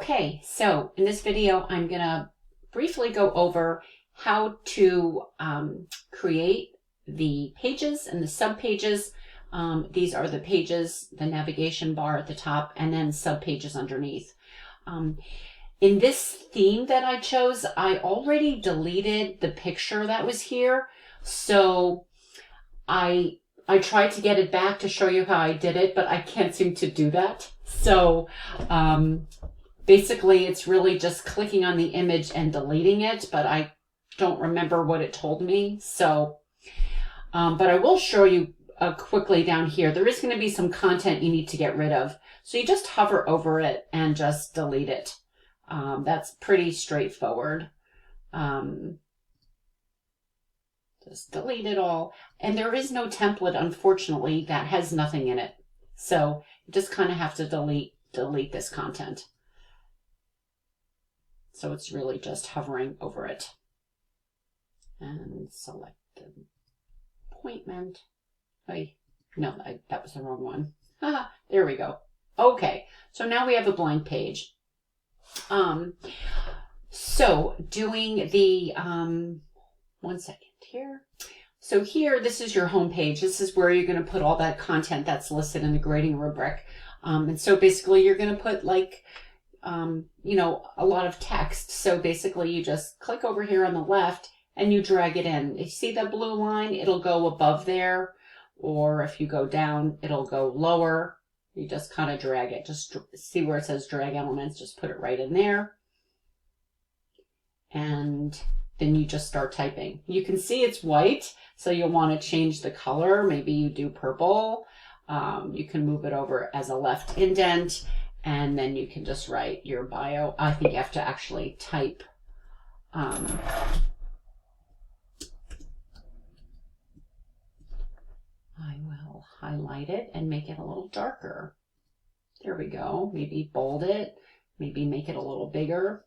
Okay, so in this video, I'm going to briefly go over how to create the pages and the subpages. These are the pages, the navigation bar at the top, and then subpages underneath. In this theme that I chose, I already deleted the picture that was here. So I tried to get it back to show you how I did it, but I can't seem to do that. So basically it's really just clicking on the image and deleting it, but I don't remember what it told me. So, but I will show you quickly down here. There is going to be some content you need to get rid of. So you just hover over it and just delete it. That's pretty straightforward. Just delete it all. And there is no template, unfortunately, that has nothing in it. So you just kind of have to delete this content. So it's really just hovering over it. And select the appointment. No, that was the wrong one. There we go. Okay, so now we have a blank page. So doing the, one second here. So here, this is your home page. This is where you're going to put all that content that's listed in the grading rubric. And so basically you're going to put like, you know, a lot of text. So basically you just click over here on the left and you drag it in. You see that blue line? It'll go above there. Or if you go down, it'll go lower. You just kind of drag it. Just see where it says drag elements. Just put it right in there. And then you just start typing. You can see it's white, so you'll want to change the color. Maybe you do purple. You can move it over as a left indent, and then you can just write your bio. I think you have to actually type. I will highlight it and make it a little darker. There we go. Maybe bold it. Maybe make it a little bigger.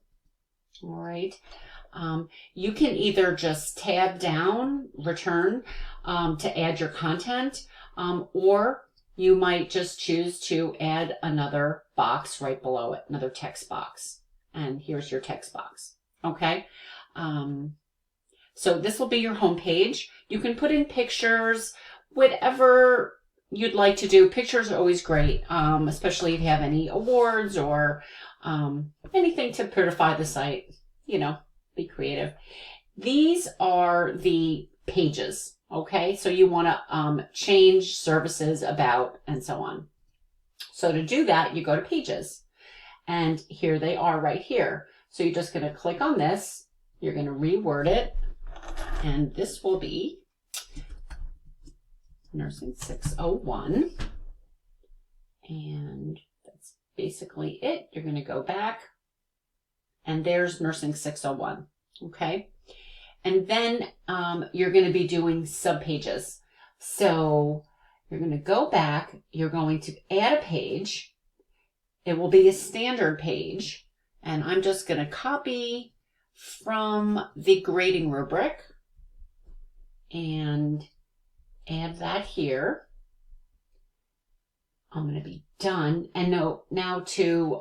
All right. You can either just tab down, return, to add your content, or you might just choose to add another box right below it, another text box. And here's your text box. Okay. So this will be your home page. You can put in pictures, whatever you'd like to do. Pictures are always great, especially if you have any awards or anything to purify the site. You know, be creative. These are the pages, okay? So you want to change services, about, and so on. So to do that, you go to pages. And here they are right here. So you're just going to click on this. You're going to reword it. And this will be Nursing 601. And that's basically it. You're going to go back. And there's Nursing 601, okay? And then you're going to be doing subpages. So you're going to go back. You're going to add a page. It will be a standard page. And I'm just going to copy from the grading rubric and add that here. I'm going to be done. And now to...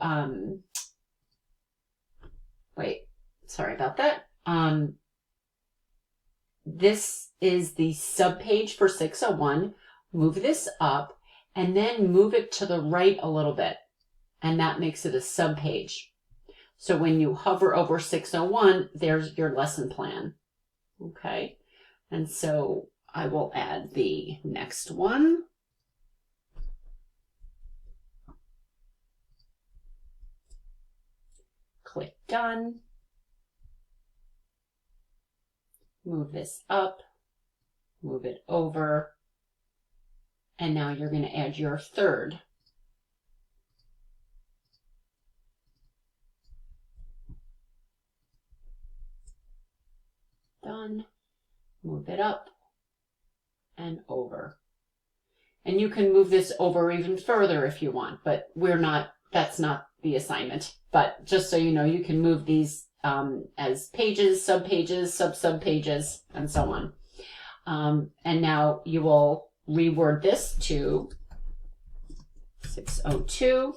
wait, sorry about that. This is the subpage for 601. Move this up and then move it to the right a little bit. And that makes it a subpage. So when you hover over 601, there's your lesson plan. Okay. And so I will add the next one. Click done. Move this up, move it over, and now you're going to add your third. Done. Move it up and over. And you can move this over even further if you want, but that's not the assignment. But just so you know, you can move these as pages, subpages, subpages, and so on. And now you will reword this to 602.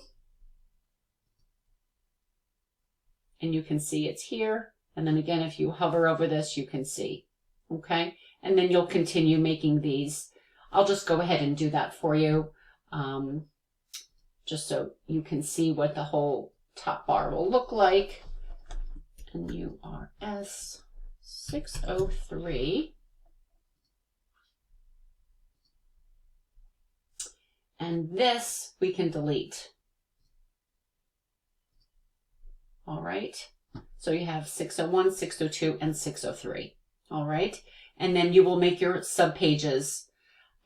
and you can see it's here. And then again, if you hover over this, you can see, okay? And then you'll continue making these. I'll just go ahead and do that for you, just so you can see what the whole top bar will look like. And URS 603. And this we can delete. All right. So you have 601, 602, and 603. All right. And then you will make your subpages.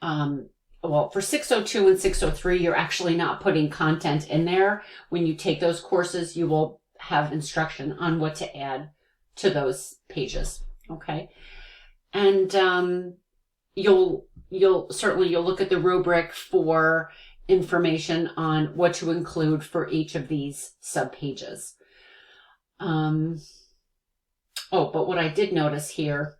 Well, for 602 and 603, you're actually not putting content in there. When you take those courses, you will have instruction on what to add to those pages. Okay. And you'll look at the rubric for information on what to include for each of these subpages. But what I did notice here,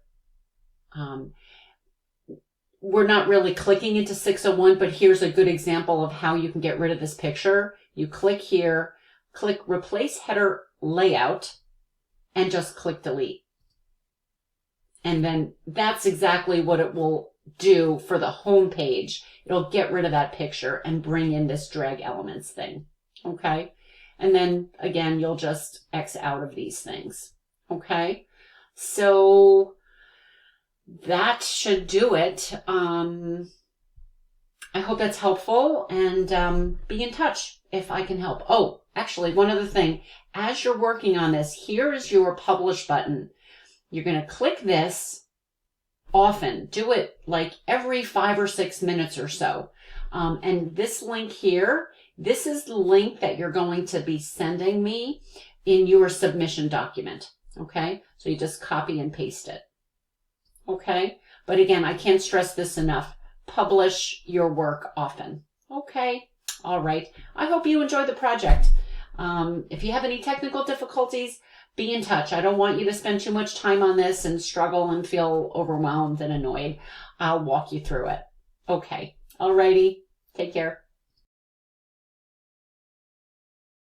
we're not really clicking into 601, but here's a good example of how you can get rid of this picture. You click here, click replace header layout, and just click delete. And then that's exactly what it will do for the home page. It'll get rid of that picture and bring in this drag elements thing. Okay. And then again, you'll just X out of these things. Okay. So that should do it. I hope that's helpful, and be in touch if I can help. Oh, actually, one other thing. As you're working on this, here is your publish button. You're going to click this often. Do it like every 5 or 6 minutes or so. And this link here, this is the link that you're going to be sending me in your submission document. Okay. So you just copy and paste it. Okay. But again, I can't stress this enough. Publish your work often. Okay. All right. I hope you enjoy the project. If you have any technical difficulties, be in touch. I don't want you to spend too much time on this and struggle and feel overwhelmed and annoyed. I'll walk you through it. Okay. All righty. Take care.